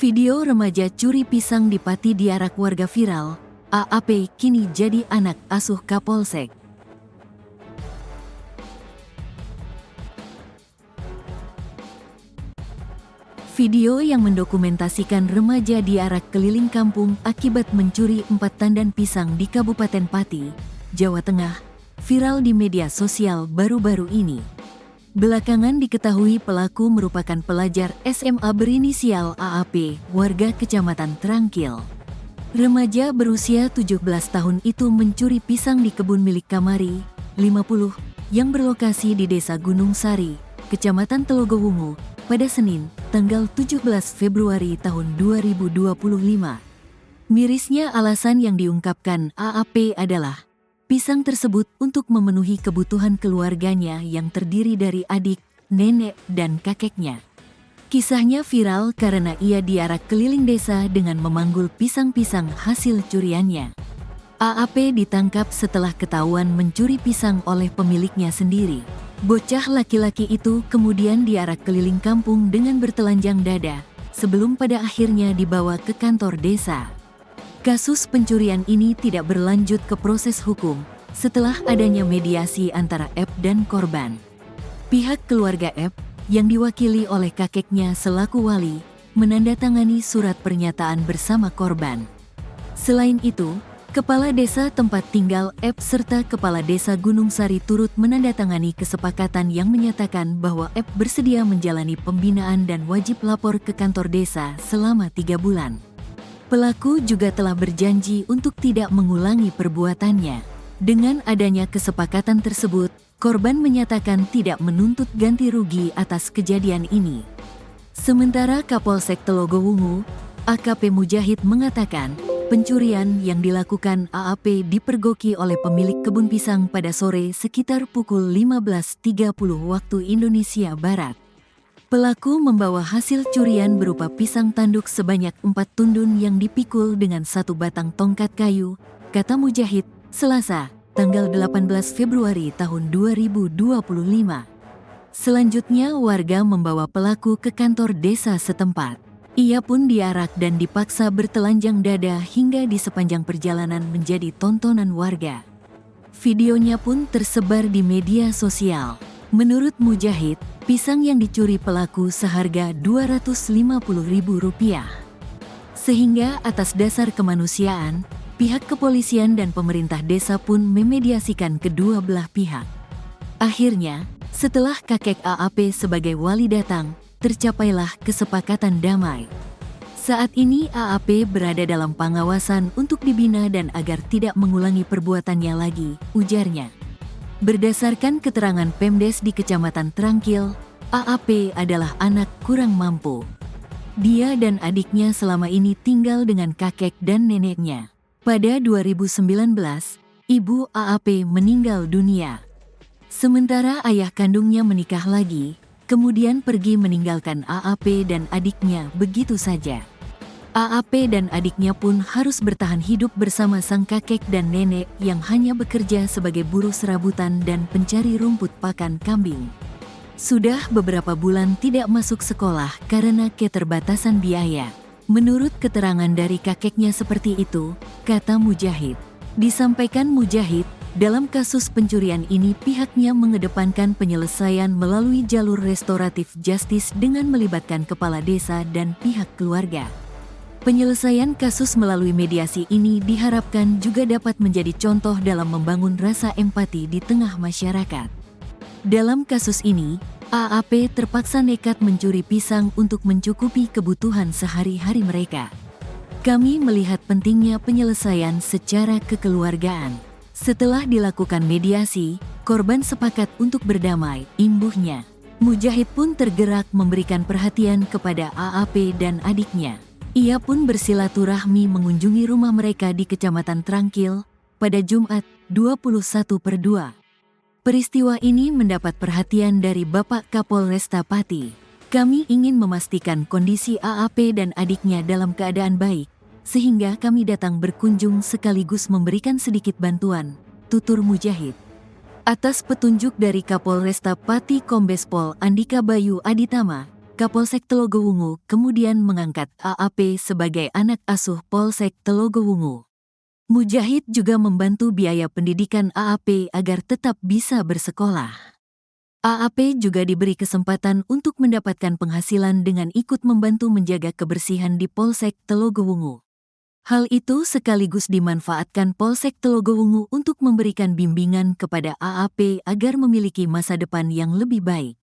Video remaja curi pisang di Pati diarak warga viral. AAP kini jadi anak asuh Kapolsek. Video yang mendokumentasikan remaja diarak keliling kampung akibat mencuri 4 tandan pisang di Kabupaten Pati, Jawa Tengah, viral di media sosial baru-baru ini. Belakangan diketahui pelaku merupakan pelajar SMA berinisial AAP, warga Kecamatan Trangkil. Remaja berusia 17 tahun itu mencuri pisang di kebun milik Kamari, 50, yang berlokasi di Desa Gunung Sari, Kecamatan Telogowungu, pada Senin, tanggal 17 Februari tahun 2025. Mirisnya alasan yang diungkapkan AAP adalah pisang tersebut untuk memenuhi kebutuhan keluarganya yang terdiri dari adik, nenek, dan kakeknya. Kisahnya viral karena ia diarak keliling desa dengan memanggul pisang-pisang hasil curiannya. AAP ditangkap setelah ketahuan mencuri pisang oleh pemiliknya sendiri. Bocah laki-laki itu kemudian diarak keliling kampung dengan bertelanjang dada, sebelum pada akhirnya dibawa ke kantor desa. Kasus pencurian ini tidak berlanjut ke proses hukum setelah adanya mediasi antara F dan korban. Pihak keluarga F, yang diwakili oleh kakeknya selaku wali, menandatangani surat pernyataan bersama korban. Selain itu, Kepala Desa tempat tinggal F serta Kepala Desa Gunung Sari turut menandatangani kesepakatan yang menyatakan bahwa F bersedia menjalani pembinaan dan wajib lapor ke kantor desa selama 3 bulan. Pelaku juga telah berjanji untuk tidak mengulangi perbuatannya. Dengan adanya kesepakatan tersebut, korban menyatakan tidak menuntut ganti rugi atas kejadian ini. Sementara Kapolsek Telogowungu, AKP Mujahid mengatakan, pencurian yang dilakukan AAP dipergoki oleh pemilik kebun pisang pada sore sekitar pukul 15.30 waktu Indonesia Barat. Pelaku membawa hasil curian berupa pisang tanduk sebanyak 4 tundun yang dipikul dengan 1 batang tongkat kayu, kata Mujahid, Selasa, tanggal 18 Februari tahun 2025. Selanjutnya warga membawa pelaku ke kantor desa setempat. Ia pun diarak dan dipaksa bertelanjang dada hingga di sepanjang perjalanan menjadi tontonan warga. Videonya pun tersebar di media sosial. Menurut Mujahid, pisang yang dicuri pelaku seharga Rp250.000. Sehingga atas dasar kemanusiaan, pihak kepolisian dan pemerintah desa pun memediasikan kedua belah pihak. Akhirnya, setelah kakek AAP sebagai wali datang, tercapailah kesepakatan damai. Saat ini AAP berada dalam pengawasan untuk dibina dan agar tidak mengulangi perbuatannya lagi, ujarnya. Berdasarkan keterangan Pemdes di Kecamatan Trangkil, AAP adalah anak kurang mampu. Dia dan adiknya selama ini tinggal dengan kakek dan neneknya. Pada 2019, ibu AAP meninggal dunia. Sementara ayah kandungnya menikah lagi, kemudian pergi meninggalkan AAP dan adiknya begitu saja. AAP dan adiknya pun harus bertahan hidup bersama sang kakek dan nenek yang hanya bekerja sebagai buruh serabutan dan pencari rumput pakan kambing. Sudah beberapa bulan tidak masuk sekolah karena keterbatasan biaya. Menurut keterangan dari kakeknya seperti itu, kata Mujahid. Disampaikan Mujahid, dalam kasus pencurian ini pihaknya mengedepankan penyelesaian melalui jalur restoratif justice dengan melibatkan kepala desa dan pihak keluarga. Penyelesaian kasus melalui mediasi ini diharapkan juga dapat menjadi contoh dalam membangun rasa empati di tengah masyarakat. Dalam kasus ini, AAP terpaksa nekat mencuri pisang untuk mencukupi kebutuhan sehari-hari mereka. Kami melihat pentingnya penyelesaian secara kekeluargaan. Setelah dilakukan mediasi, korban sepakat untuk berdamai, imbuhnya. Mujahid pun tergerak memberikan perhatian kepada AAP dan adiknya. Ia pun bersilaturahmi mengunjungi rumah mereka di Kecamatan Trangkil pada Jumat 21/2. Peristiwa ini mendapat perhatian dari Bapak Kapolresta Pati. Kami ingin memastikan kondisi AAP dan adiknya dalam keadaan baik, sehingga kami datang berkunjung sekaligus memberikan sedikit bantuan, tutur Mujahid. Atas petunjuk dari Kapolresta Pati Kombes Pol Andika Bayu Aditama, Kapolsek Telogowungu kemudian mengangkat AAP sebagai anak asuh Polsek Telogowungu. Mujahid juga membantu biaya pendidikan AAP agar tetap bisa bersekolah. AAP juga diberi kesempatan untuk mendapatkan penghasilan dengan ikut membantu menjaga kebersihan di Polsek Telogowungu. Hal itu sekaligus dimanfaatkan Polsek Telogowungu untuk memberikan bimbingan kepada AAP agar memiliki masa depan yang lebih baik.